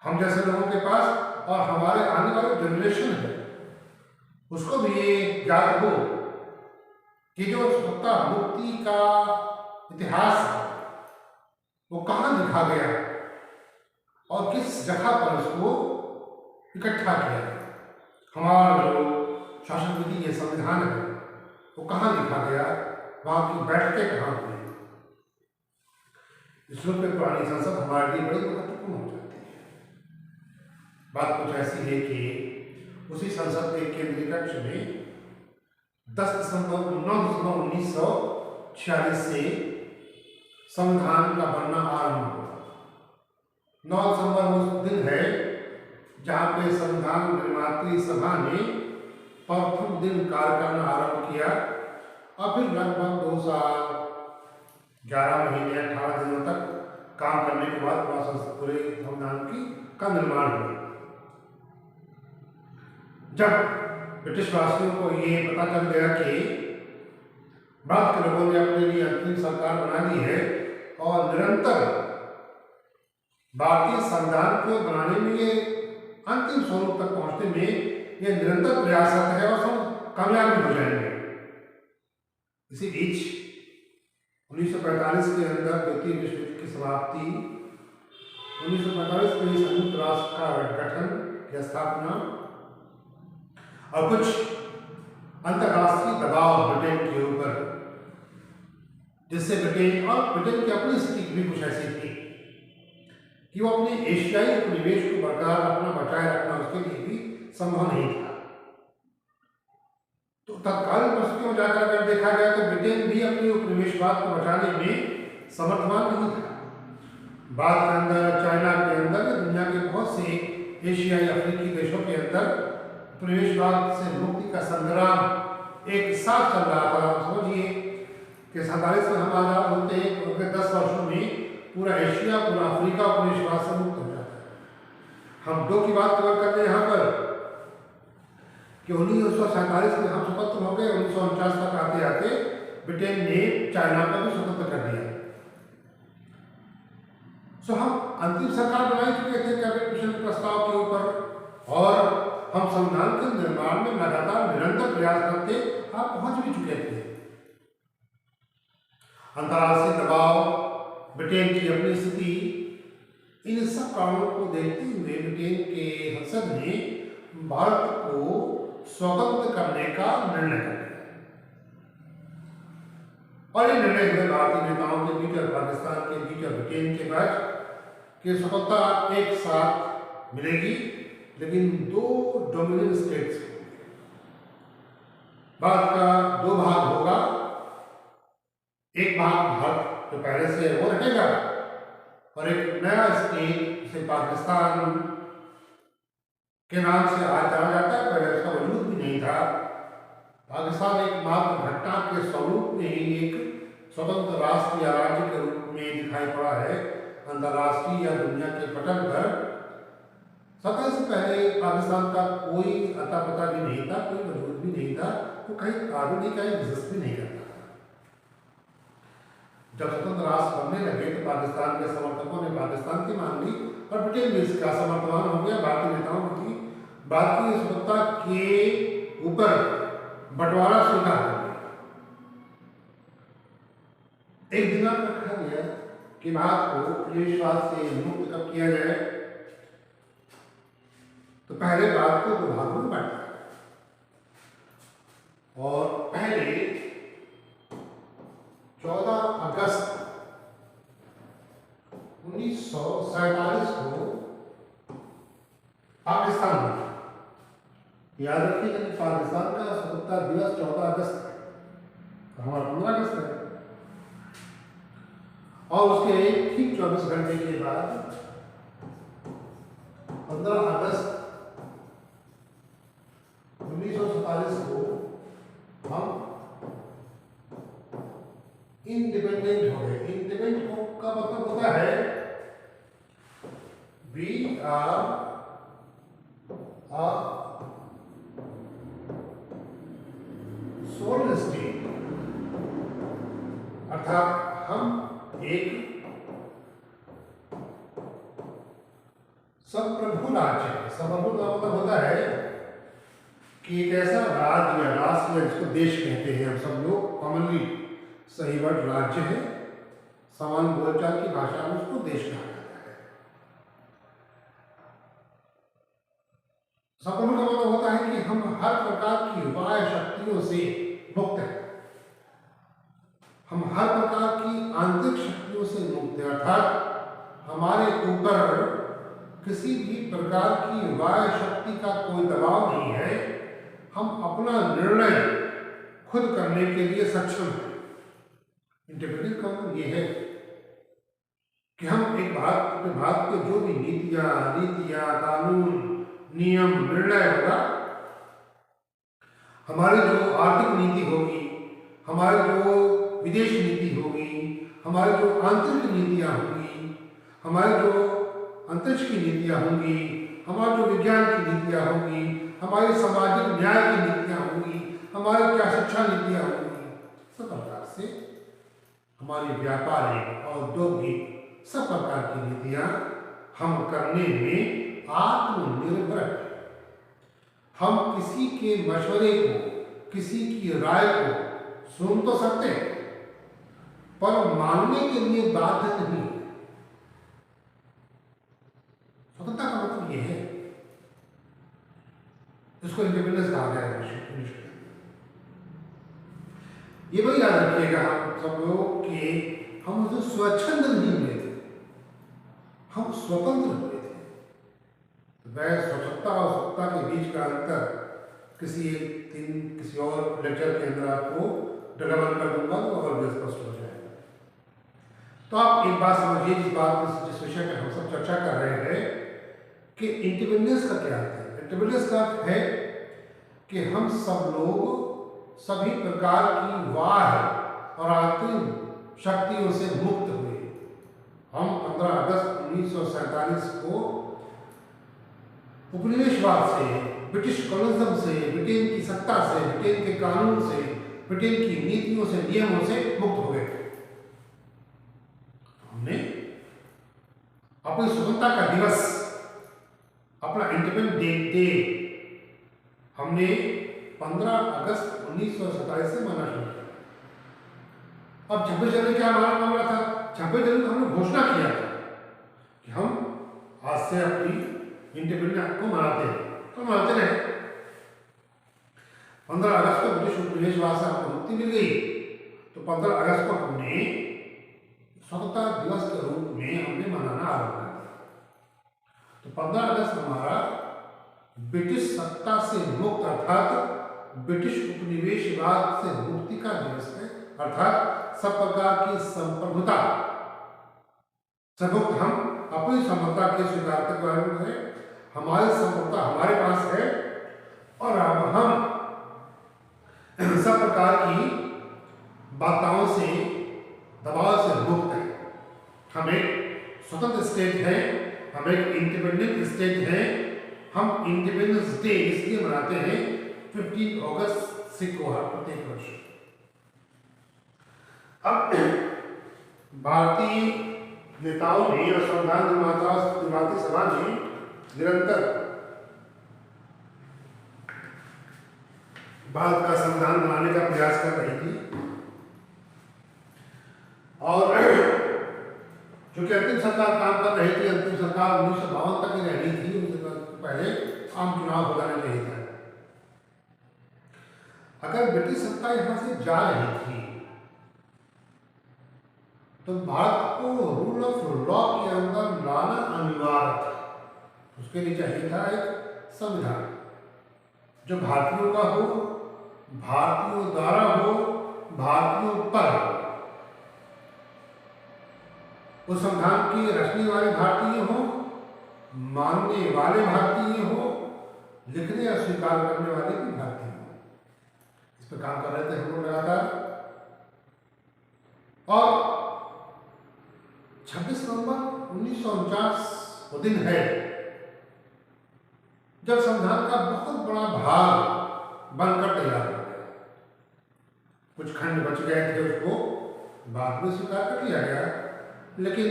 हम जैसे लोगों के पास और हमारे आने वाले जनरेशन है उसको भी ये याद हो कि जो स्वतंत्रता मुक्ति का इतिहास है वो कहाँ लिखा गया और किस जगह पर उसको इकट्ठा किया। हमारा जो शासन विधि ये संविधान है वो कहाँ लिखा गया, वहाँ की बैठकें कहाँ हुई। इस रूप में पुरानी संसद हमारे लिए बड़ी महत्वपूर्ण हो जाती है। बात कुछ ऐसी है कि उसी संसद के केंद्रीय कक्ष में 9 दिसंबर 1946 से संविधान का बनना आरंभ हुआ। 9 दिसंबर उस दिन है जहाँ पे संविधान निर्मात्री सभा ने प्रथम दिन कार्य करना आरंभ किया और फिर लगभग 2 साल 11 महीने 18 दिनों तक काम करने के बाद पूरे संविधान का निर्माण हुआ। जब ब्रिटिश वासियों को ये पता चल गया कि भारत के लोगों ने अपने लिए अंतिम सरकार बना ली है और निरंतर भारतीय संविधान को बनाने में ये अंतिम स्वरूप तक पहुंचने में ये निरंतर प्रयासरत है और सब कामयाब भी हो जाएंगे। इसी बीच 1945 के अंदर द्वितीय विश्व युद्ध की समाप्ति, 1945 में संयुक्त राष्ट्र का गठन या स्थापना और कुछ अंतर्राष्ट्रीय दबाव ब्रिटेन के ऊपर, जिससे ब्रिटेन और ब्रिटेन की अपनी स्थिति भी कुछ ऐसी थी कि वो अपने एशियाई उपनिवेश को बरकरार रखना, बचाए रखना उसके लिए भी संभव नहीं था। तो तत्कालीन परिस्थितियों में जाकर अगर देखा जाए तो ब्रिटेन भी अपने उपनिवेशवाद को बचाने में समर्थवान नहीं था। भारत के अंदर, चाइना के अंदर, दुनिया के बहुत से एशियाई अफ्रीकी देशों के अंदर उपनिवेशवाद से मुक्ति का संग्राम एक साथ चल रहा था। आप समझिए कि 47 में हम आजाद होते हैं तो 10 वर्षों में पूरा एशिया, पूरा अफ्रीका उपनिवेशवाद से मुक्त हो जाता है। हम 2 की बात कर रहे हैं यहाँ पर कि 1947 में हम स्वतंत्र हो गए, 1949 तक आते आते ब्रिटेन ने चाइना को भी स्वतंत्र कर दिया। सो हम अंतिम सरकार बना चुके थे कैबिनेट मिशन के प्रस्ताव के ऊपर और हम संविधान के निर्माण में लगातार निरंतर प्रयास करते आप पहुंच भी चुके थे। अंतर्राष्ट्रीय दबाव, ब्रिटेन की अपनी स्थिति, इन सब कारणों को देखते हुए ब्रिटेन के संसद ने भारत को स्वतंत्र करने का निर्णय कर लिया और ये निर्णय हुए भारतीय नेताओं के बीच और पाकिस्तान के बीच और ब्रिटेन के बीच कि स्वतंत्रता एक साथ मिलेगी, लेकिन 2 डोमिनियन स्टेट्स होंगे। भारत का 2 भाग होगा, एक भाग भारत जो पहले से वो रहेगा और एक नया स्टेट जिसे पाकिस्तान के नाम से आज जाना जाता है, पहले उसका वजूद भी नहीं था। पाकिस्तान एक मात्र घटना के स्वरूप में ही एक स्वतंत्र राष्ट्र या राज्य के रूप में दिखाई पड़ा है अंतर्राष्ट्रीय या दुनिया के पटल पर। 70 से पहले पाकिस्तान का कोई अता पता भी नहीं था, कोई वजूद भी नहीं था, वो कहीं आधुनिक का एग्जिस्ट भी नहीं करता था। जब स्वतंत्र राष्ट्र बनने लगे तो पाकिस्तान के समर्थकों ने पाकिस्तान की मान ली और ब्रिटेन भी इसका समर्थन हो गया। भारतीय नेताओं की भारतीय स्वतंत्रता के ऊपर बंटवारा स्वीकार कर लिया। एक दिनांक रखा गया कि भारत को उपनिवेशवाद से मुक्त कब किया जाए, तो पहले भारत को 2 भागों में बांटा और पहले 14 अगस्त 1947 को पाकिस्तान में, याद रखिएगा कि पाकिस्तान का स्वतंत्रता दिवस 14 अगस्त है, हमारा 15 अगस्त है। और उसके ठीक 24 घंटे के बाद 15 अगस्त 1947 को हम इंडिपेंडेंट हो गए। इंडिपेंडेंट का मतलब होता है we are a sole state, अर्थात हम एक संप्रभु राज्य है। संप्रभु का मतलब होता है कि एक ऐसा राज्य या राष्ट्र जिसको देश कहते हैं हम सब लोग कॉमनली, सही वर्ड राज्य है, सामान्य बोलचाल की भाषा में उसको देश कहा जाता है। संप्रभु का मतलब होता है कि हम हर प्रकार की बाह्य शक्तियों से मुक्त हैं, हम हर प्रकार की आंतरिक शक्तियों से मुक्त हैं, अर्थात हमारे ऊपर किसी भी प्रकार की बाह्य शक्ति का कोई दबाव नहीं है, हम अपना निर्णय खुद करने के लिए सक्षम हैं। इंडिपेंडेंट का मतलब ये है कि हम एक भारत के जो भी नीतियां, कानून, नियम, निर्णय होगा, हमारी जो आर्थिक नीति होगी, हमारी जो विदेश नीति होगी, हमारी जो आंतरिक नीतियां होंगी, हमारी जो अंतरिक्ष की नीतियां होंगी, हमारी जो विज्ञान की नीतियां होंगी, हमारी सामाजिक न्याय की नीतियां होंगी, हमारी क्या शिक्षा नीतियां होंगी, सब प्रकार से हमारी व्यापारिक, औद्योगिक, सब प्रकार की नीतियां हम करने में आत्मनिर्भर हैं। हम किसी के मशवरे को, किसी की राय को सुन तो सकते हैं, पर मानने के लिए बाध्य नहीं। स्वतंत्रता का मतलब यह है, इसको इंडिपेंडेंस कहा गया है। ये भी याद रखिएगा हम सब लोग कि हम उसे स्वच्छंद नहीं हुए थे, हम स्वतंत्र हुए थे। वह स्वच्छता और स्वच्छता के बीच का अंतर किसी और लेक्चर के अंदर आपको डेवलप कर दूंगा तो और भी स्पष्ट हो जाएगा। तो आप एक बात समझिए, जिस विषय में हम सब चर्चा कर रहे हैं कि इंडिपेंडेंस का क्या अर्थ है। इंडिपेंडेंस का अर्थ है कि हम सब लोग सभी प्रकार की बाह्य और आंतरिक शक्तियों से मुक्त हुए। हम 15 अगस्त 1947 को उपनिवेशवाद से, ब्रिटिश कॉलोनिज्म से, ब्रिटेन की सत्ता से, ब्रिटेन के कानून से, ब्रिटेन की नीतियों से, नियमों से मुक्त हो गए। हमने अपनी स्वतंत्रता का दिवस, अपना इंडिपेंडेंस डे हमने 15 अगस्त 1947 से मनाना शुरू किया। अब 26 जनवरी क्या हमारा मामला था? 26 जनवरी को हमने घोषणा किया था कि हम आज से अपनी इंडिपेंडेंस को मनाते हैं, तो मनाते रहे। 15 अगस्त को ब्रिटिश उपनिवेशवाद से हमको मुक्ति मिल गई, तो 15 अगस्त को हमने स्वतंत्रता दिवस के रूप में हमने मनाना आरंभ कर दिया। तो 15 अगस्त हमारा ब्रिटिश सत्ता से मुक्त, अर्थात ब्रिटिश उपनिवेशवाद से मुक्ति का दिवस है, अर्थात सब प्रकार की संप्रभुता से मुक्त हम अपनी संप्रभुता के स्वीकार के बारे में है। हमारी संप्रभुता हमारे पास है और अब हम सब प्रकार की बाधाओं से, दबाव से मुक्त हैं। हम एक स्वतंत्र स्टेट है, हम एक इंडिपेंडेंट स्टेट है। हम इंडिपेंडेंस डे इसलिए मनाते हैं 15 अगस्त से को हर प्रत्येक वर्ष। अब भारतीय नेताओं ने और संविधान निर्माता सभा ने निरंतर भारत का संविधान बनाने का प्रयास कर रही थी, और क्योंकि अंतिम सरकार काम कर रही थी, अंतिम सरकार 1952 तक ही रह रही थी, उससे पहले आम चुनाव हो जाना चाहिए था। अगर ब्रिटिश सत्ता यहां से जा रही थी तो भारत को रूल ऑफ लॉ के अंदर लाना अनिवार्य था। उसके लिए चाहिए था एक संविधान जो भारतीयों का हो, भारतीयों द्वारा हो, भारतीयों पर हो। उस संविधान की रचने वाले भारतीय हो, मानने वाले भारतीय हो, लिखने या स्वीकार करने वाले भी भारतीय। पर काम कर रहे थे हम लोग लगातार। और 26 नवंबर 1949 वो दिन है जब संविधान का बहुत बड़ा भाग बनकर तैयार हो गया। कुछ खंड बच गए थे, उसको बाद में स्वीकार कर लिया गया, लेकिन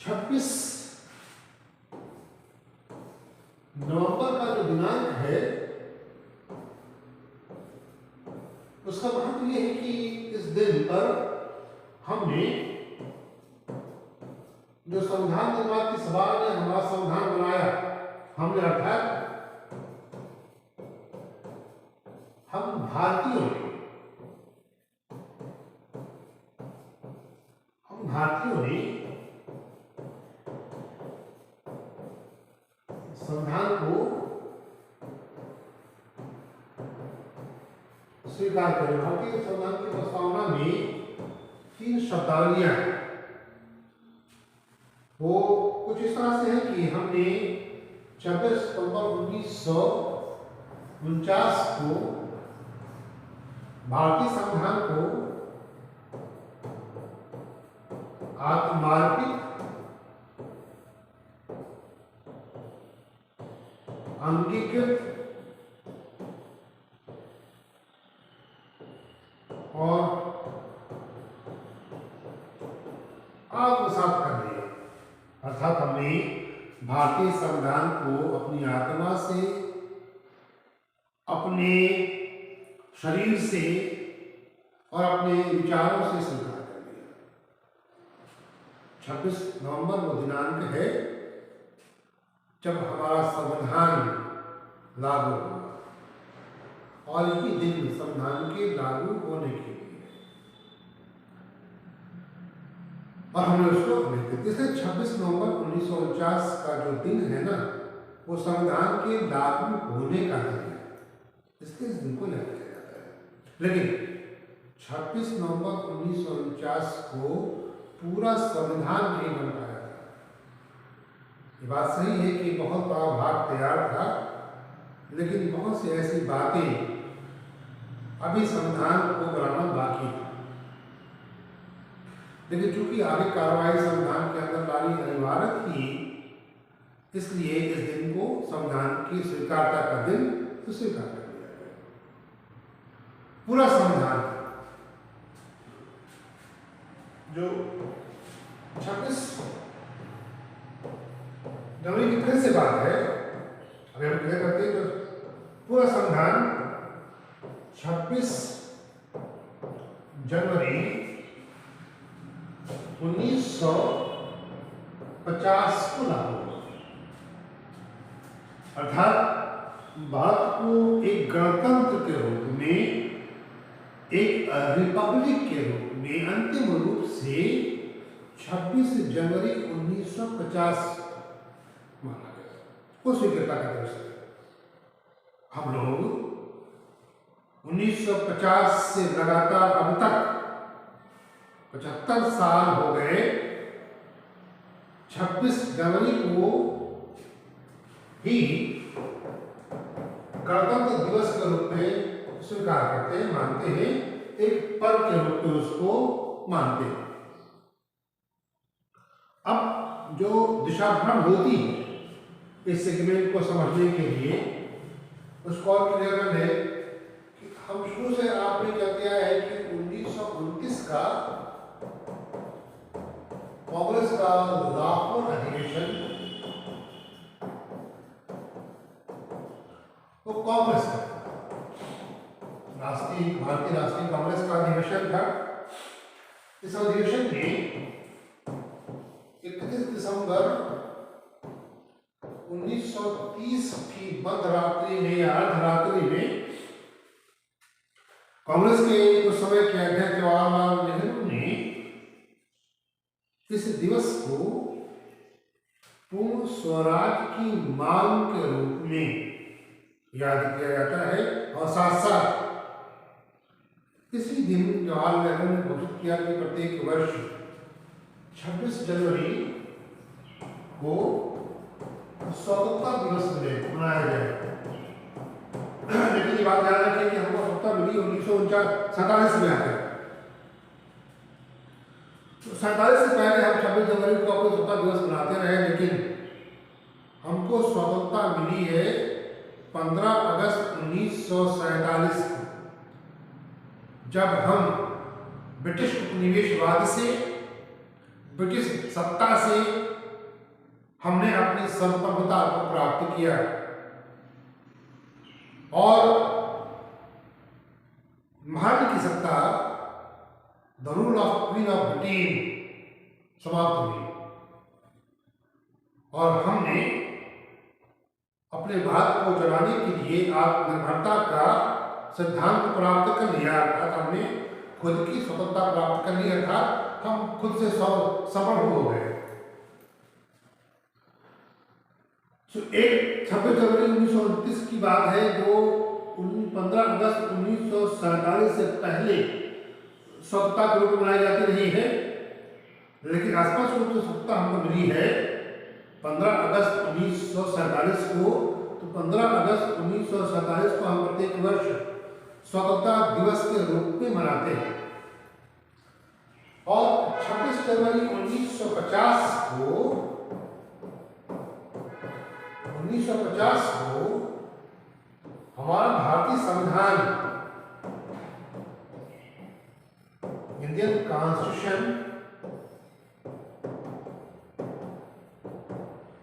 26 नवंबर का जो दिनांक है उसका महत्व यह है कि इस दिन पर हमने जो संविधान निर्माण की सभा ने हमारा संविधान बनाया, हमने अर्थात हम भारतीयों ने संविधान को स्वीकार करें। भारतीय संविधान की प्रस्तावना में 3 शब्दावलियां वो कुछ इस तरह से है कि हमने 26 सितंबर 1949 को भारतीय संविधान को आत्मार्पित, अंगीकृत और आत्मसात कर दिया। अर्थात हमने भारतीय संविधान को अपनी आत्मा से, अपने शरीर से और अपने विचारों से स्वीकार कर लिया। 26 नवंबर वो दिनांक है जब हमारा संविधान लागू हुआ, और यही दिन संविधान के लागू होने के लिए, और हमने उसको जैसे 26 नवंबर 1949 का जो दिन है ना, वो संविधान के लागू होने का दिन है, इसलिए इस दिन को याद किया जाता है। लेकिन 26 नवंबर 1949 को पूरा संविधान नहीं बन पाया था। ये बात सही है कि बहुत बड़ा भाग तैयार था, लेकिन बहुत सी ऐसी बातें अभी संविधान को बनाना बाकी था। लेकिन चूंकि आगे कार्रवाई संविधान के अंदर लानी अनिवार्य थी, इसलिए इस दिन को संविधान की स्वीकारता का दिन तो स्वीकार कर लिया गया। पूरा संविधान जो 26 जनवरी की फिर से बात है, अगर हम क्लियर करते हैं तो पूरा संविधान 26 जनवरी 1950 को लागू हुआ। अर्थात भारत को एक गणतंत्र के रूप में, एक रिपब्लिक के रूप में अंतिम रूप से 26 जनवरी 1950 माना गया। उस स्वीकृता का दिवस है। हम लोग 1950 से लगातार अब तक 75 साल हो गए 26 जनवरी को ही गणतंत्र दिवस के रूप में स्वीकार करते हैं, मानते हैं, एक पर्व के रूप में उसको मानते हैं। अब जो दिशा भ्रम होती है इस सेगमेंट को समझने के लिए, उसको और क्लियर कर ले कि हम शुरू से आपने क्या किया है कि 1929 का कांग्रेस का लाहौर अधिवेशन, वो कांग्रेस का भारतीय राष्ट्रीय कांग्रेस का अधिवेशन था। इस अधिवेशन में 31 दिसंबर 1930 की मध्यरात्रि में या अर्धरात्रि में कांग्रेस के उस समय के अध्यक्ष जवाहरलाल नेहरू ने इस दिवस को पूर्ण स्वराज की मांग के रूप में याद किया जाता है। और साथ साथ इसी दिन जवाहरलाल नेहरू ने घोषित किया कि प्रत्येक वर्ष 26 जनवरी को स्वतंत्रता दिवस मनाया जाए। लेकिन ये बात ध्यान रखें कि हमको स्वतंत्रता मिली 1947 में आते हैं। तो 47 से पहले हम 26 जनवरी को अपने स्वतंत्रता दिवस मनाते रहे, लेकिन हमको स्वतंत्रता मिली है 15 अगस्त 1947 को, जब हम ब्रिटिश उपनिवेशवाद से, ब्रिटिश सत्ता से हमने अपनी संप्रभुता को प्राप्त किया और महारानी की सत्ता, the rule of queen of Britain, समाप्त हुई और हमने अपने भारत को चलाने के लिए आत्मनिर्भरता का सिद्धांत प्राप्त कर लिया। अर्थात हमने खुद की स्वतंत्रता प्राप्त कर ली, अर्थात हम खुद से समर्थ हो गए। एक 26 जनवरी 1929 की बात है, जो 15 अगस्त 1947 से पहले स्वतंत्रता के रूप में मनाई जाती रही है, लेकिन स्पष्ट रूप से स्वतंत्रता हमको मिली है 15 अगस्त 1947 को। तो 15 अगस्त 1947 को हम प्रत्येक वर्ष स्वतंत्रता दिवस के रूप में मनाते हैं और 26 जनवरी 1950 को हमारा भारतीय संविधान, इंडियन कॉन्स्टिट्यूशन,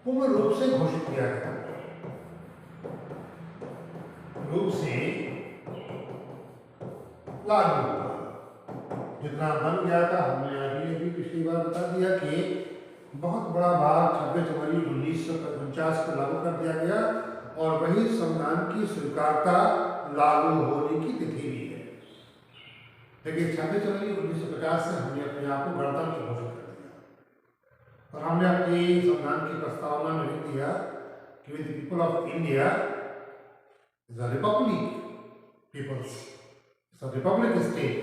पूर्ण रूप से घोषित किया गया, रूप से लागू हुआ। जितना बन गया था, हमने अभी पिछली बार बता दिया कि बहुत बड़ा भाग 26 जनवरी 1949 को लागू कर दिया गया और वही संविधान की स्वीकारता लागू होने की तिथि भी है। लेकिन 26 जनवरी 1950 से हमने अपने आप को गणतंत्र घोषित कर दिया और हमने अपनी संविधान की प्रस्तावना में लिख दिया कि with the people of India is a republic, peoples is a republic state,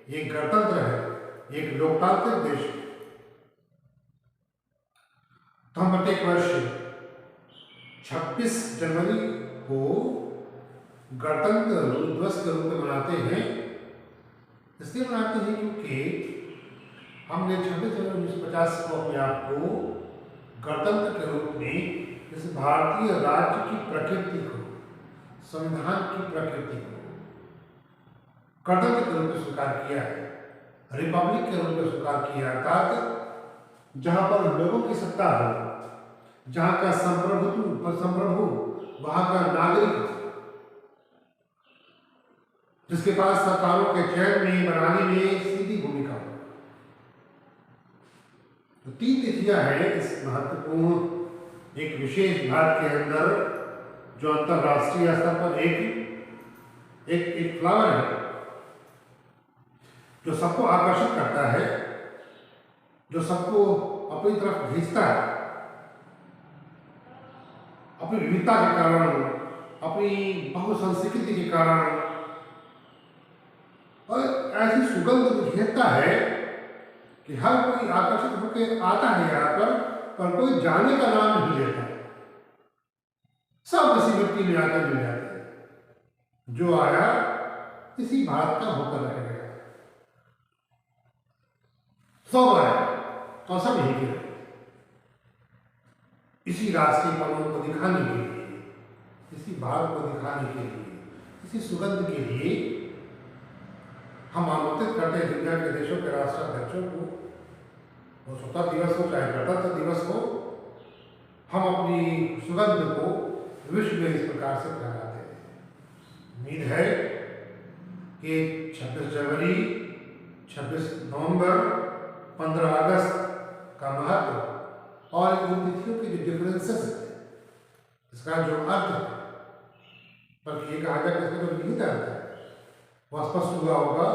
ये गणतंत्र है, एक लोकतांत्रिक देश है। तो हम प्रत्येक वर्ष 26 जनवरी को गणतंत्र दिवस के रूप में मनाते हैं। इसलिए मनाते हैं क्योंकि हमने 26 जनवरी 1950 को अपने आप को गणतंत्र के रूप में इस भारतीय राज्य की प्रकृति को, संविधान की प्रकृति को गणतंत्र के रूप में स्वीकार किया है, रिपब्लिक के रूप में स्वीकार किया, अर्थात जहां पर लोगों की सत्ता हो, जहां का संप्रभु वहां का नागरिक, जिसके पास सरकारों के चयन में, बनाने में सीधी भूमिका हो। तो 3 तिथियां हैं इस महत्वपूर्ण एक विशेष भारत के अंदर, जो अंतरराष्ट्रीय स्तर पर एक फ्लावर है, जो सबको आकर्षित करता है, जो सबको अपनी तरफ खींचता है, अपनी विविधता के कारण, अपनी बहुसंस्कृति के कारण, और ऐसी सुगंध घेरता है कि हर कोई आकर्षित होकर आता है यहाँ पर कोई जाने का नाम नहीं लेता। सब इसी मिट्टी में आकर मिल जाते हैं। जो आया इसी भारत का होकर रह गया, सब आए और सब यही के रहे। इसी राष्ट्रीय पर्वत को दिखाने के लिए, इसी भारत को दिखाने के लिए, इसी सुगंध के लिए हम आमंत्रित करते हैं दुनिया के देशों के राष्ट्राध्यक्षों को, वो स्वतंत्रता दिवस हो चाहे गणतंत्र दिवस हो, हम अपनी सुगंध को विश्व में इस प्रकार से फैलाते हैं। उम्मीद है कि 26 जनवरी, 26 नवंबर, 15 अगस्त का महत्व और इन तिथियों के जो डिफरेंसेस है, इसका जो अर्थ है, बल्कि ये कहा जाए कि इसका जो निहित अर्थ है, वो स्पष्ट हुआ होगा।